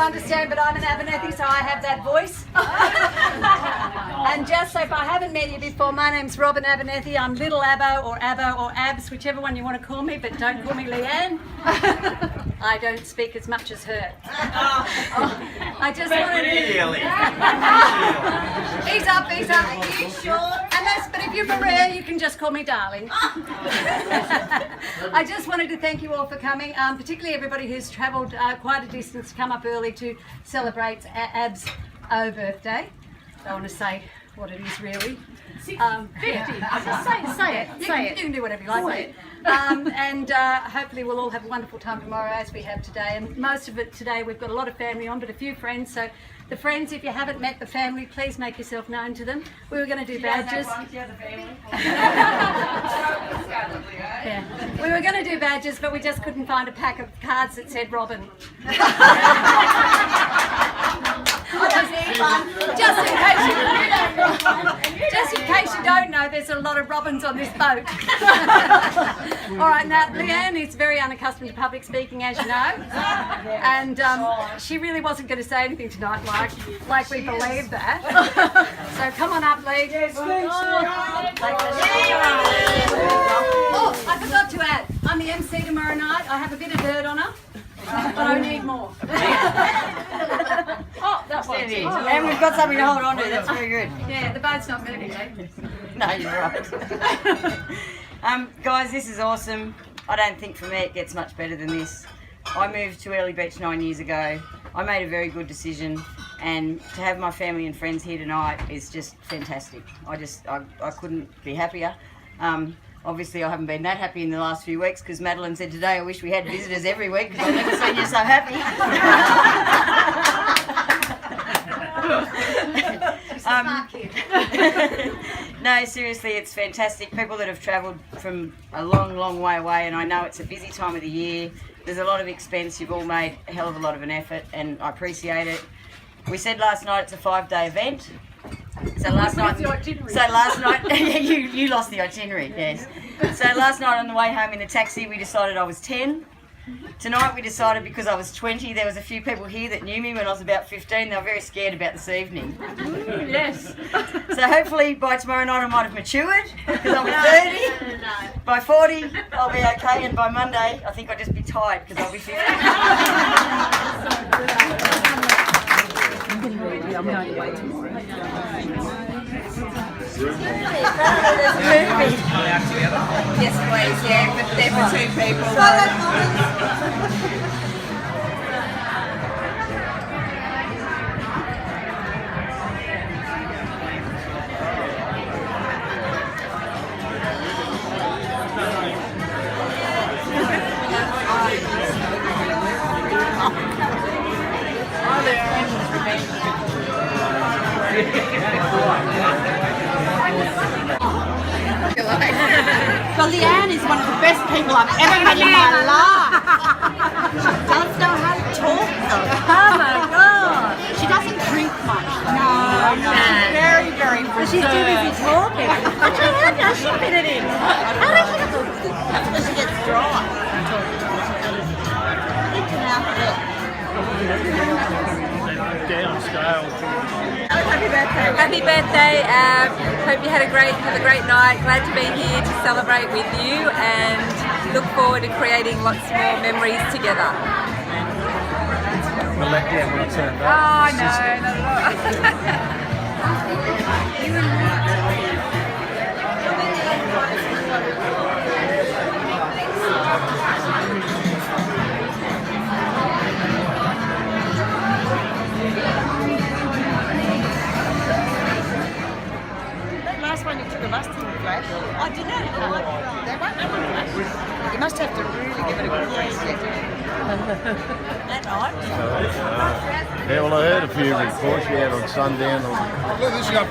understand, but I'm an Abernethy, so I have that voice. And just so if I haven't met you before, my name's Robin Abernethy. I'm Little Abbo or Abs, whichever one you want to call me, but don't call me Leanne. I don't speak as much as her. I just wanted to... Ease up. Are you sure? But if you're Maria, you can just call me darling. I just wanted to thank you all for coming, particularly everybody who's travelled quite a distance to come up early to celebrate Ab's birthday. I don't want to say what it is really. 50. Just say it. You can do whatever you like. And hopefully we'll all have a wonderful time tomorrow as we have today. And most of it today, we've got a lot of family on, but a few friends. So the friends, if you haven't met the family, please make yourself known to them. We were going to do badges. Yeah. We were going to do badges, but we just couldn't find a pack of cards that said Robin. Just in case you don't know, there's a lot of Robins on this boat. All right, now Leanne is very unaccustomed to public speaking, as you know, and she really wasn't going to say anything tonight, like we believe that. So come on up, Lee. Oh, I forgot to add, I'm the MC tomorrow night. I have a bit of dirt on her. But I need more. Oh, that one. And we've got something to hold on to. That's very good. Yeah, the boat's not moving, eh? No, you're right. Guys, this is awesome. I don't think for me it gets much better than this. I moved to Early Beach 9 years ago. I made a very good decision, and to have my family and friends here tonight is just fantastic. I couldn't be happier. Obviously, I haven't been that happy in the last few weeks because Madeline said today, I wish we had visitors every week because I've never seen you so happy. No, seriously, it's fantastic. People that have travelled from a long, long way away, and I know it's a busy time of the year. There's a lot of expense. You've all made a hell of a lot of an effort, and I appreciate it. We said last night it's a 5-day event. So last night, yeah, you lost the itinerary, yes. So last night on the way home in the taxi, we decided I was 10. Tonight we decided because I was 20, there was a few people here that knew me when I was about 15. They were very scared about this evening. Yes. So hopefully by tomorrow night I might have matured because I'll be 30. By 40 I'll be okay, and by Monday I think I'll just be tired because I'll be 50. I'm going away tomorrow. Yes, please, yeah, but they're for 2 people. Well, Leanne is one of the best people I've ever met in my life. She does know how to talk though. Oh my God. She doesn't drink much. No. She's very, very reserved. She's too busy talking. Actually, how does she fit it in? How does she get That's because she gets dry. Happy birthday. Happy birthday, Ab. Hope you have a great night. Glad to be here to celebrate with you and look forward to creating lots more memories together. We'll let you when I turn back. Oh, One you took of us to the flash. I did not. They won't have a flash. You must have to really give it a good reset. That night. Yeah, well, I heard a few reports you had on Sundown. Look this up.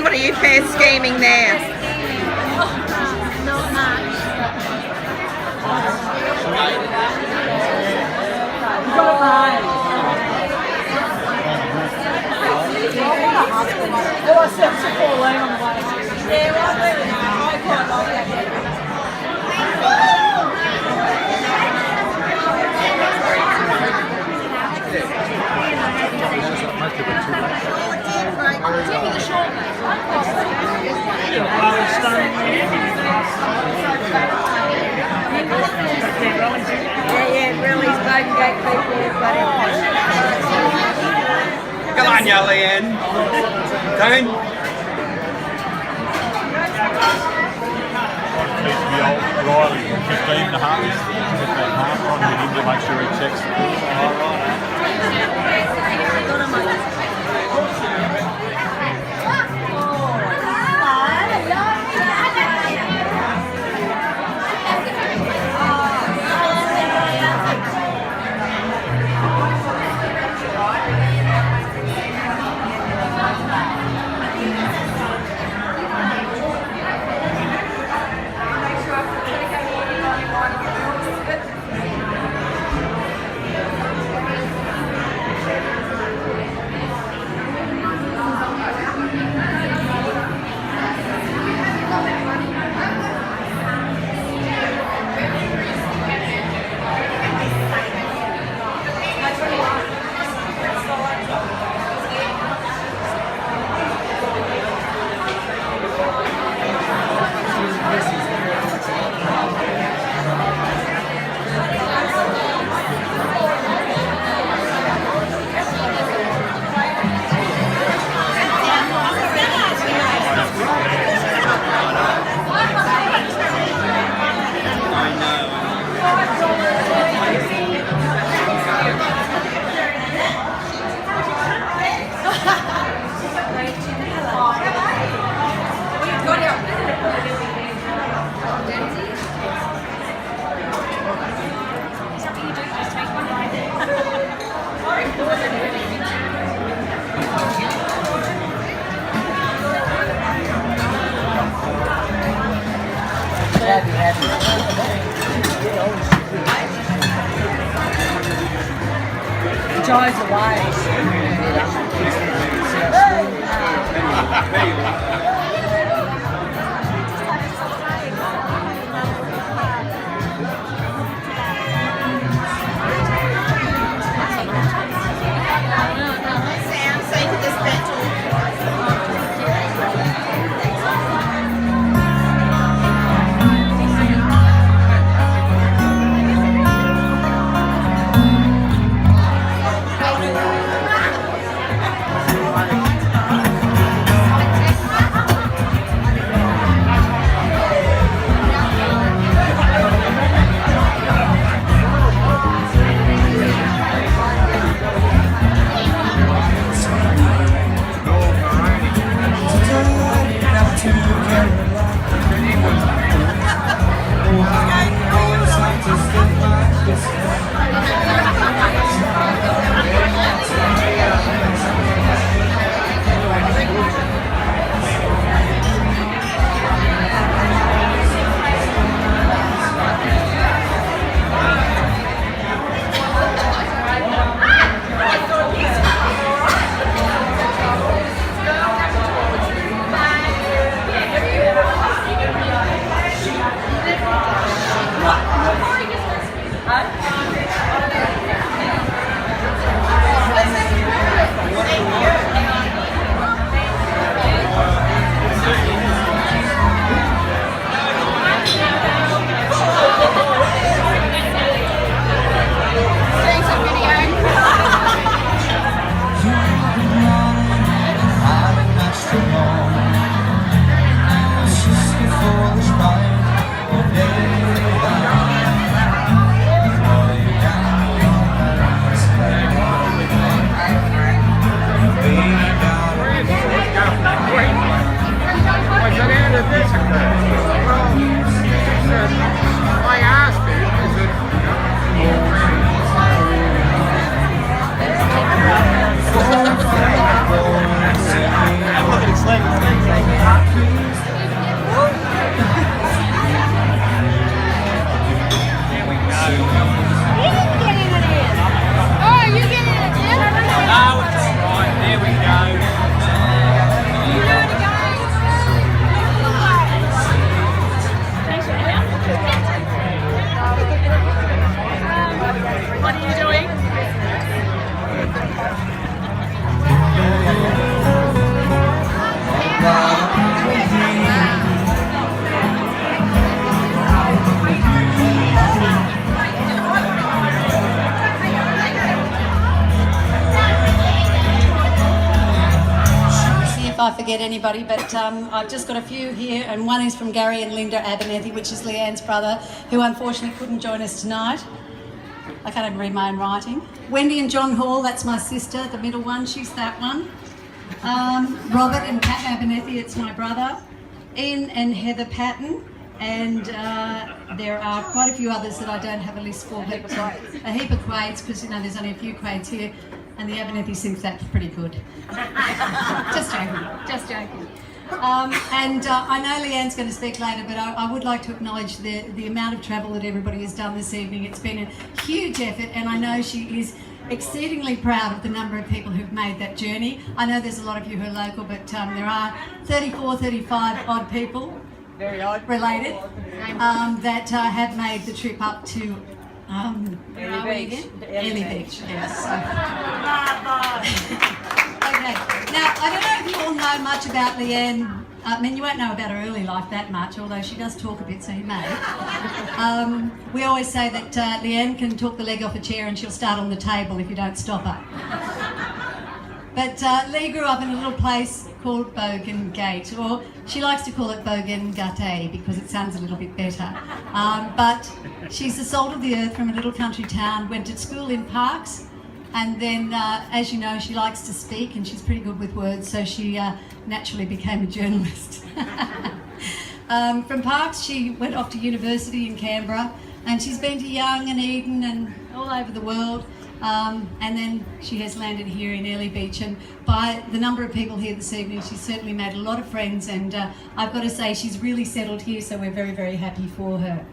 What are you pair skiing? steaming there? Not much. Oh, I said to Pauline on the way. Yeah, well, I really know. I quite like that. Yeah, really, Golden Gate people, whatever. Come on, you Leanne. Don't. Needs to be old Riley from 15 and a half. Get that half on with him to make sure he checks the Joe's away. Sam, say to this battle. Before the spine, oh baby, forget anybody, but I've just got a few here, and one is from Gary and Linda Abernethy, which is Leanne's brother, who unfortunately couldn't join us tonight. I can't even read my own writing. Wendy and John Hall, that's my sister, the middle one, she's that one. Robert and Pat Abernethy, it's my brother. Ian and Heather Patton, and there are quite a few others that I don't have a list for, but a heap of Quades, because you know there's only a few Quades here, and the Abernethy thinks that's pretty good. Just joking. I know Leanne's going to speak later, but I would like to acknowledge the amount of travel that everybody has done this evening. It's been a huge effort, and I know she is exceedingly proud of the number of people who've made that journey. I know there's a lot of you who are local, but there are 34, 35 odd people, very odd, related, that have made the trip up to Airlie Beach, yes. Okay, now I don't know if you all know much about Leanne. I mean, you won't know about her early life that much, although she does talk a bit, so you may. We always say that Leanne can talk the leg off a chair and she'll start on the table if you don't stop her. But Lee grew up in a little place called Bogan Gate, or she likes to call it Bogan Gate because it sounds a little bit better. But she's the salt of the earth from a little country town, went to school in Parkes, and then, as you know, she likes to speak and she's pretty good with words, so she naturally became a journalist. From Parkes, she went off to university in Canberra, and she's been to Young and Eden and all over the world. And then she has landed here in Airlie Beach, and by the number of people here this evening, she's certainly made a lot of friends, and I've got to say she's really settled here, so we're very, very happy for her.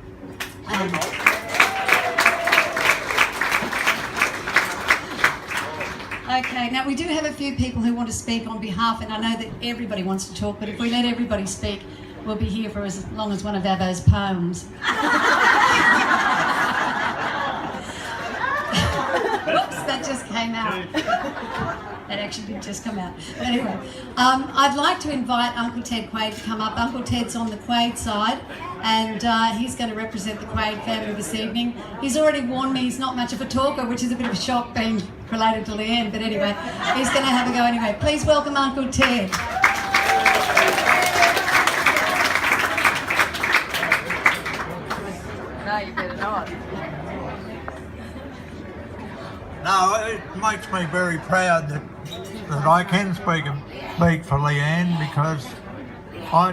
Okay, now we do have a few people who want to speak on behalf, and I know that everybody wants to talk, but if we let everybody speak, we'll be here for as long as one of Abbo's poems. Whoops, that just came out. That actually did just come out. But anyway, I'd like to invite Uncle Ted Quaid to come up. Uncle Ted's on the Quaid side, and he's going to represent the Quaid family this evening. He's already warned me he's not much of a talker, which is a bit of a shock being related to Leanne, but anyway, he's going to have a go anyway. Please welcome Uncle Ted. No, you better not. No, it makes me very proud that I can speak for Leanne, because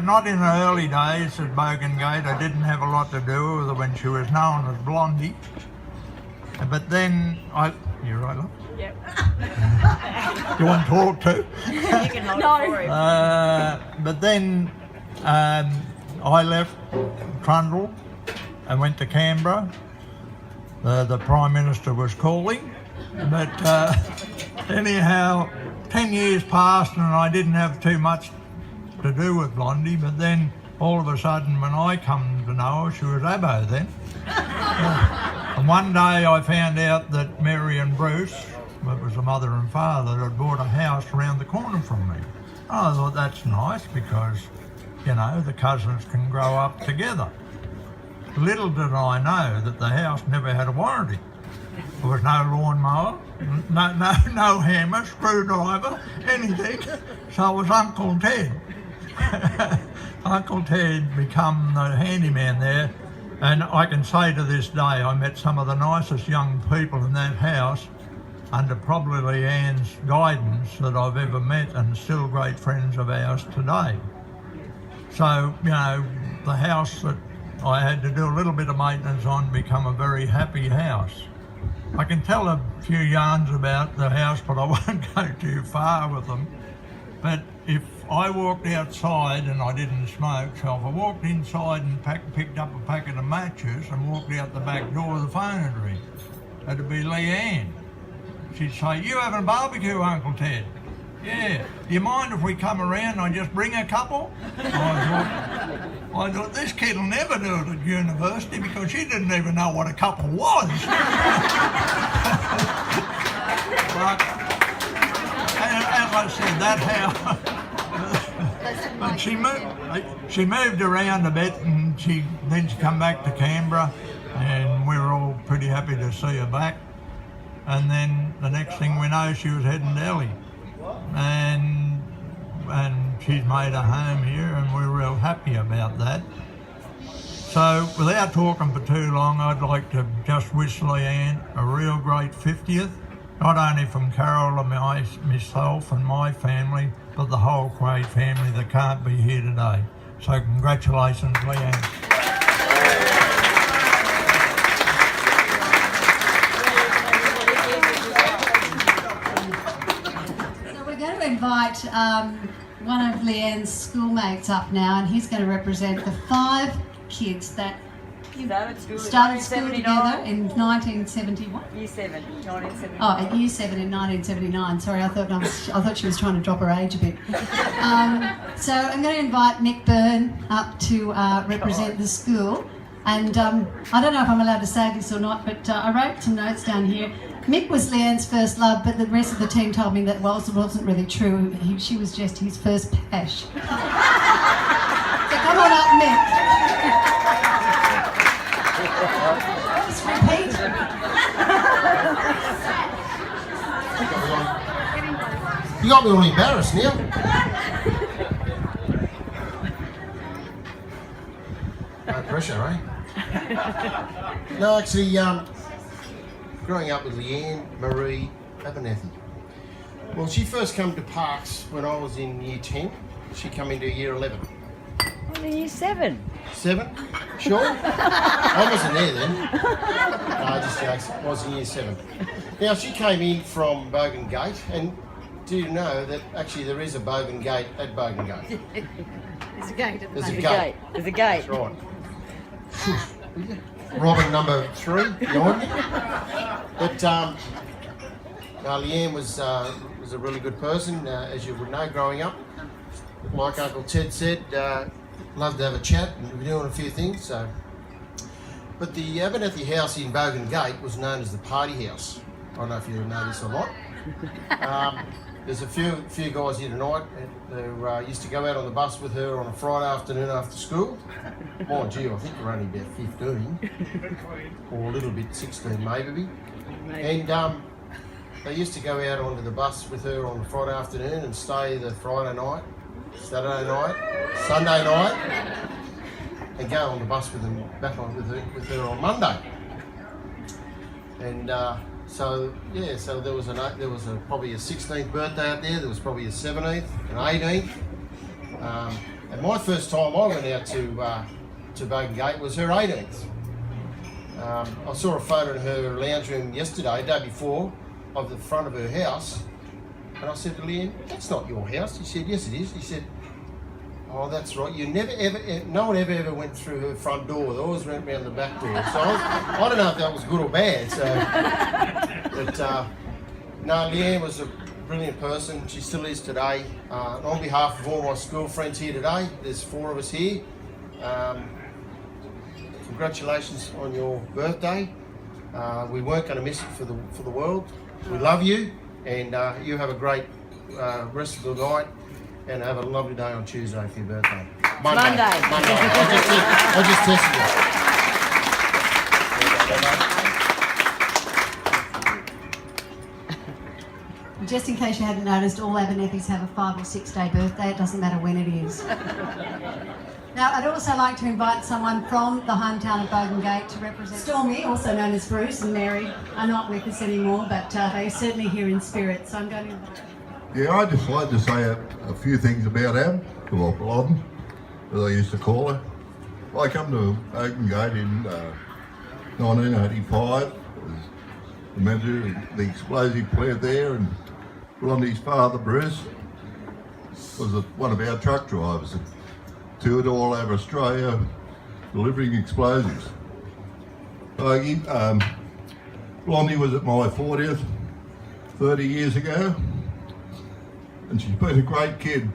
not in the early days at Bogan Gate, I didn't have a lot to do with her when she was known as Blondie. But then you're right, love? Yep. You want to talk too? You can hold it for him. But then I left Trundle and went to Canberra. The Prime Minister was calling. But anyhow, 10 years passed and I didn't have too much to do with Blondie, but then all of a sudden when I come to know her, she was Abbo then. And one day I found out that Mary and Bruce, that was the mother and father, had bought a house around the corner from me. And I thought that's nice because, you know, the cousins can grow up together. Little did I know that the house never had a warranty. There was no lawnmower, no hammer, screwdriver, anything. So it was Uncle Ted. Uncle Ted became the handyman there, and I can say to this day I met some of the nicest young people in that house under probably Leanne's guidance that I've ever met, and still great friends of ours today. So, you know, the house that I had to do a little bit of maintenance on become a very happy house. I can tell a few yarns about the house, but I won't go too far with them. But if I walked outside and I didn't smoke, so if I walked inside and picked up a packet of matches and walked out the back door, the phone would ring. It'd be Leanne. She'd say, "You having a barbecue, Uncle Ted?" "Yeah. Do you mind if we come around and I just bring a couple?" I thought this kid'll never do it at university because she didn't even know what a couple was. But as I said, that house. But she moved around a bit, and then she come back to Canberra, and we were all pretty happy to see her back. And then the next thing we know, she was heading to Airlie. And she's made a home here, and we're real happy about that. So, without talking for too long, I'd like to just wish Leanne a real great 50th, not only from Carol and myself and my family, but the whole Quaid family that can't be here today. So congratulations, Leanne. So we're going to invite one of Leanne's schoolmates up now, and he's going to represent the 5 kids that started school together in 1971. Year 7, 1979. Oh, at Year 7 in 1979. Sorry, I thought she was trying to drop her age a bit. So I'm going to invite Mick Byrne up to represent the school. And I don't know if I'm allowed to say this or not, but I wrote some notes down here. Mick was Leanne's first love, but the rest of the team told me that whilst it wasn't really true, she was just his first pash. So come on up, Mick. Just repeat. You got me all embarrassed now. No pressure, eh? No, actually, growing up with Leanne Marie Abernethy. Well, she first came to Parks when I was in Year 10. She came into Year 11. Year 7. 7? Sure? I wasn't there then. No, just jokes. I was in Year 7. Now, she came in from Bogan Gate, and do you know that actually there is a Bogan Gate at Bogan Gate? There's a gate at the There's a back. gate. There's a gate. That's right. Robin number 3, behind me. But Leanne was a really good person, as you would know, growing up. Like Uncle Ted said, loved to have a chat, and we were doing a few things. So, but the Abernethy house in Bogan Gate was known as the party house. I don't know if you know this or not. There's a few guys here tonight who used to go out on the bus with her on a Friday afternoon after school. Mind you, I think you're only about 15, or a little bit 16 maybe. And they used to go out onto the bus with her on a Friday afternoon and stay the Friday night, Saturday night, Sunday night, and go on the bus with them back on with her on Monday. And so there was probably a 16th birthday out there. There was probably a 17th, an 18th. And my first time I went out to Bogan Gate was her 18th. I saw a photo in her lounge room yesterday, day before, of the front of her house. And I said to Leanne, "That's not your house." He said, "Yes, it is." He said, "Oh, that's right. You never no one ever went through her front door. They always went round the back door." So I don't know if that was good or bad. So, but no, Leanne was a brilliant person. She still is today. On behalf of all my school friends here today, there's 4 of us here. Congratulations on your birthday. We weren't going to miss it for the world. We love you, and you have a great rest of the night. And have a lovely day on Tuesday for your birthday. Monday. I just tested it. Just in case you hadn't noticed, all Abernethys have a 5 or 6 day birthday. It doesn't matter when it is. Now, I'd also like to invite someone from the hometown of Bogan Gate to represent Stormy, also known as Bruce, and Mary are not with us anymore, but they're certainly here in spirit. So I'm going to invite them. Yeah, I'd just like to say a few things about Ab, or Blodden, as I used to call her. I come to Bogan Gate in 1985 as the manager of the explosive plant there, and Blondie's father, Bruce, was one of our truck drivers that toured all over Australia delivering explosives. Blondie was at my 40th 30 years ago. And she's been a great kid.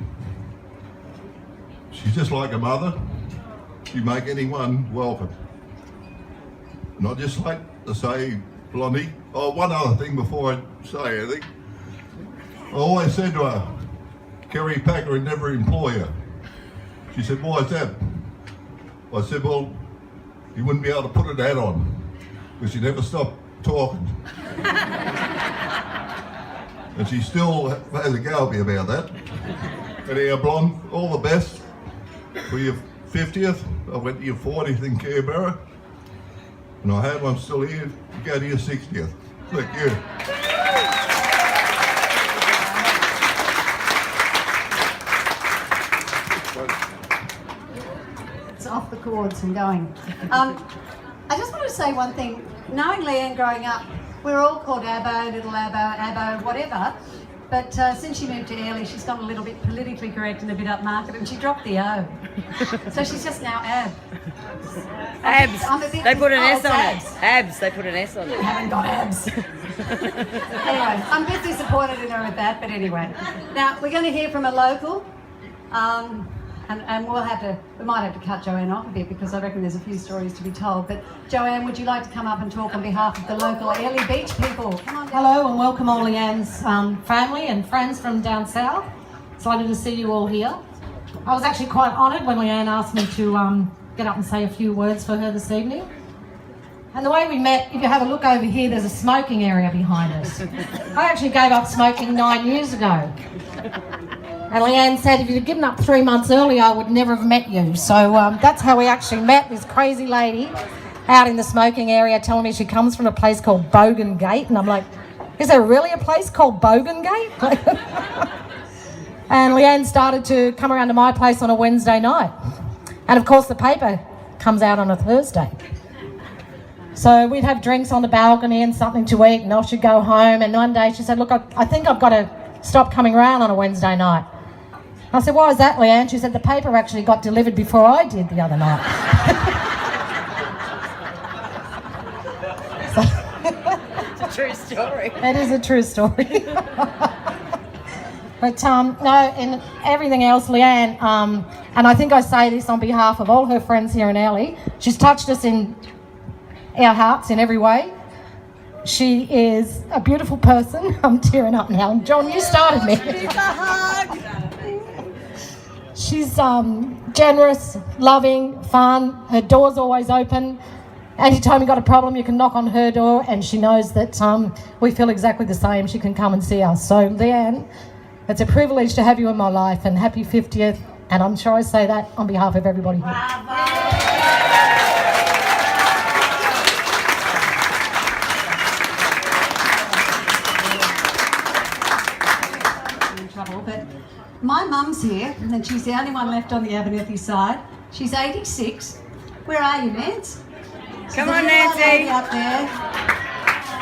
She's just like a mother. She make anyone welcome. And I'd just like to say, Blondie, one other thing before I say anything. I always said to her, Kerry Packer would never employ her. She said, "Why is that?" I said, "Well, you wouldn't be able to put an ad on, because she never stopped talking." And she still has a go at me about that. Anyhow, Blonde, all the best for your 50th. I went to your 40th in Canberra. And I hope I'm still here to go to your 60th. Thank you. It's off the cords and going. I just want to say one thing. Knowing Leanne growing up, we're all called Abbo, Little Abbo, Abbo, whatever. But since she moved to Airlie, she's gone a little bit politically correct and a bit upmarket, and she dropped the O. So she's just now Ab. Abs. They put an S on abs. it. Abs. They put an S on You it. haven't got abs. Anyway, I'm a bit disappointed in her with that, but anyway. Now, we're going to hear from a local. And we might have to cut Joanne off a bit because I reckon there's a few stories to be told. But Joanne, would you like to come up and talk on behalf of the local Airlie Beach people? Come on down. Hello and welcome all Leanne's family and friends from down south. Excited to see you all here. I was actually quite honoured when Leanne asked me to get up and say a few words for her this evening. And the way we met, if you have a look over here, there's a smoking area behind us. I actually gave up smoking 9 years ago. And Leanne said, if you'd given up 3 months earlier, I would never have met you. So that's how we actually met, this crazy lady out in the smoking area telling me she comes from a place called Bogan Gate. And I'm like, is there really a place called Bogan Gate? And Leanne started to come around to my place on a Wednesday night. And of course the paper comes out on a Thursday. So we'd have drinks on the balcony and something to eat, and off she'd go home. And one day she said, look, I think I've got to stop coming around on a Wednesday night. I said, why is that, Leanne? She said, the paper actually got delivered before I did the other night. It's a true story. It is a true story. But no, in everything else, Leanne, and I think I say this on behalf of all her friends here in Airlie, she's touched us in our hearts in every way. She is a beautiful person. I'm tearing up now. John, you started me. She's generous, loving, fun. Her door's always open. Anytime you've got a problem, you can knock on her door, and she knows that we feel exactly the same. She can come and see us. So, Leanne, it's a privilege to have you in my life, and happy 50th. And I'm sure I say that on behalf of everybody here. But my mum's here, and she's the only one left on the Abernethy side. She's 86. Where are you, Nance? Come on, Nancy. Up there.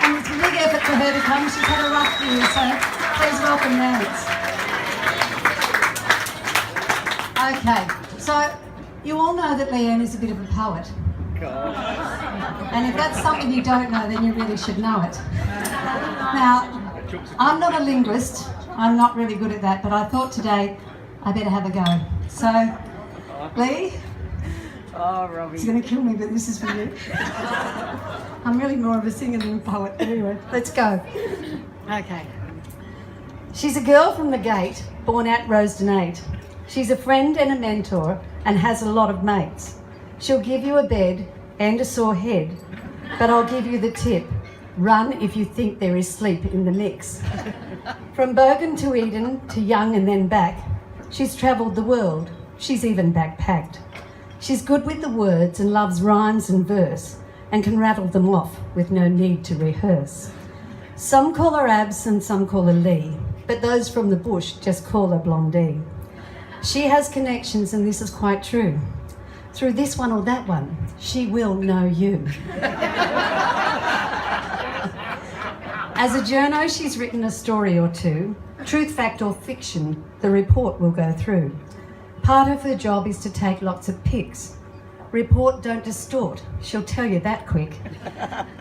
And it's a big effort for her to come. She's had a rough year, so please welcome Nance. Okay, so you all know that Leanne is a bit of a poet. And if that's something you don't know, then you really should know it. Now, I'm not a linguist. I'm not really good at that, but I thought today I better have a go. So, Lee, Oh, Robbie. it's going to kill me, but this is for you. I'm really more of a singer than a poet. Anyway, let's go. Okay. She's a girl from the gate, born at Rosedale 8. She's a friend and a mentor and has a lot of mates. She'll give you a bed and a sore head, but I'll give you the tip. Run if you think there is sleep in the mix. From Bogan to Eden to Young and then back, she's travelled the world. She's even backpacked. She's good with the words and loves rhymes and verse and can rattle them off with no need to rehearse. Some call her Abs and some call her Lee, but those from the bush just call her Blondie. She has connections, and this is quite true. Through this one or that one, she will know you. As a journo, she's written a story or two. Truth, fact or fiction, the report will go through. Part of her job is to take lots of pics. Report, don't distort, she'll tell you that quick.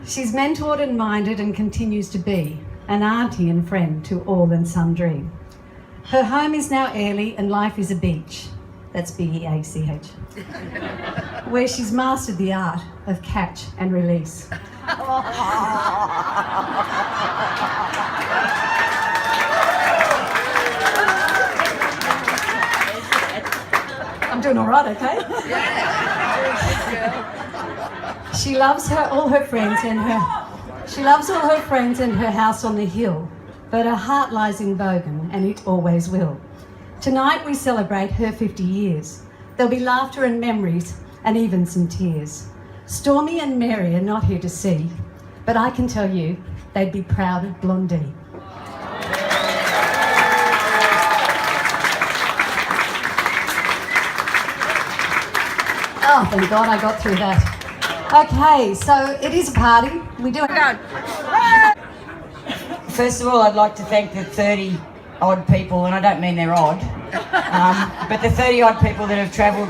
She's mentored and minded and continues to be an auntie and friend to all and sundry. Her home is now Airlie and life is a beach. That's B-E-A-C-H. Where she's mastered the art of catch and release. I'm doing all right, okay? She loves all her friends and her house on the hill, but her heart lies in Bogan, and it always will. Tonight we celebrate her 50 years. There'll be laughter and memories and even some tears. Stormy and Mary are not here to see, but I can tell you they'd be proud of Blondie. Oh, thank God I got through that. Okay, so it is a party. We do it. First of all, I'd like to thank the 30 odd people, and I don't mean they're odd, but the 30 odd people that have travelled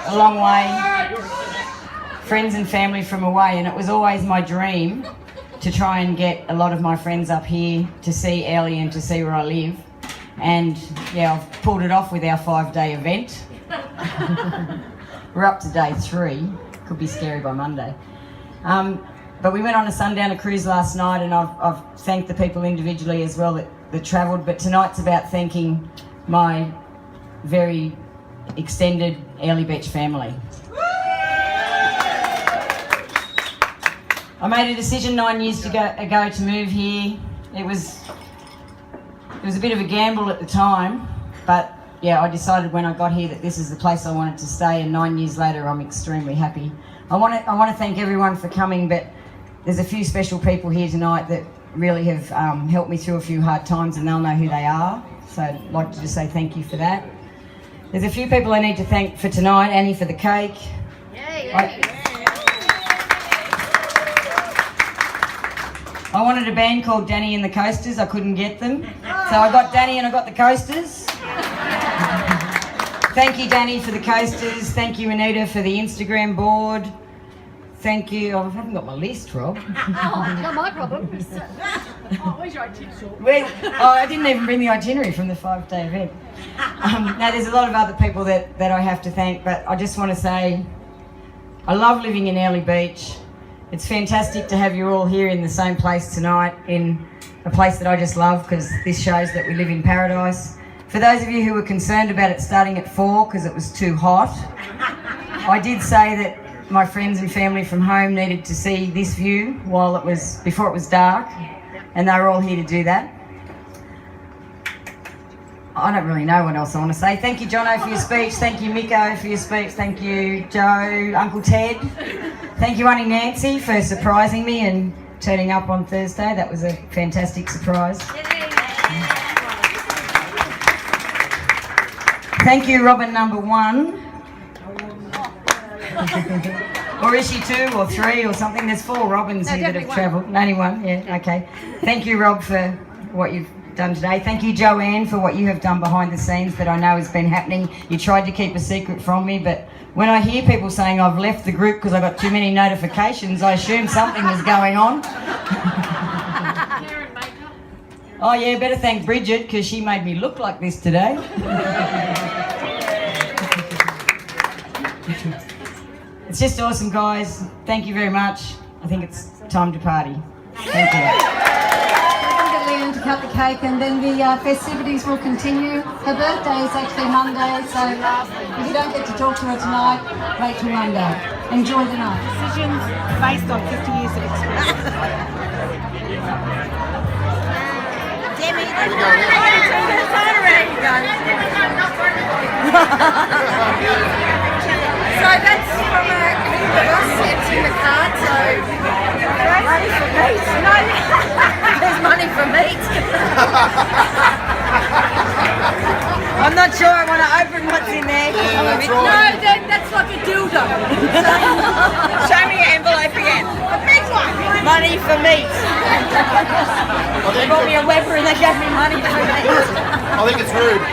a long way, friends and family from away, and it was always my dream to try and get a lot of my friends up here to see Ellie and to see where I live. And yeah, I've pulled it off with our 5-day event. We're up to day 3, could be scary by Monday. But we went on a Sundowner cruise last night, and I've thanked the people individually as well that travelled, but tonight's about thanking my very extended Airlie Beach family. I made a decision 9 years ago to move here. It was a bit of a gamble at the time, but yeah, I decided when I got here that this is the place I wanted to stay, and 9 years later I'm extremely happy. I want to thank everyone for coming, but there's a few special people here tonight that really have helped me through a few hard times, and they'll know who they are. So I'd like to just say thank you for that. There's a few people I need to thank for tonight. Annie for the cake. I wanted a band called Danny and the Coasters. I couldn't get them. So I got Danny and I got the Coasters. Thank you, Danny, for the Coasters. Thank you, Anita, for the Instagram board. Thank you. Oh, I haven't got my list, Rob. Not my problem. Where's your itinerary? I didn't even bring the itinerary from the 5-day event. Now, there's a lot of other people that I have to thank, but I just want to say I love living in Airlie Beach. It's fantastic to have you all here in the same place tonight, in a place that I just love, because this shows that we live in paradise. For those of you who were concerned about it starting at 4 because it was too hot, I did say that my friends and family from home needed to see this view before it was dark, and they were all here to do that. I don't really know what else I want to say. Thank you, Jono, for your speech. Thank you, Miko, for your speech. Thank you, Joe, Uncle Ted. Thank you, Auntie Nancy, for surprising me and turning up on Thursday. That was a fantastic surprise. Thank you, Robin number 1. Or is she 2 or 3 or something? There's 4 Robins here that have travelled. Only 1, yeah, okay. Thank you, Rob, for what you've done today. Thank you, Joanne, for what you have done behind the scenes that I know has been happening. You tried to keep a secret from me, but when I hear people saying I've left the group because I got too many notifications, I assume something was going on. Oh yeah, better thank Bridget because she made me look like this today. It's just awesome, guys. Thank you very much. I think it's time to party. Thank you. Leanne to cut the cake, and then the festivities will continue. Her birthday is actually Monday, so if you don't get to talk to her tonight, wait till Monday. Enjoy the night. Decisions based on 50 years of experience. Demi, there you go. So that's from a group of us. It's in the card, so money for meat. No, there's money for meat. I'm not sure I want to open what's in there. No, that's like a dildo. Show me your envelope again. A big one. Money for meat. They brought me a Weber and they gave me money for meat. I think it's rude.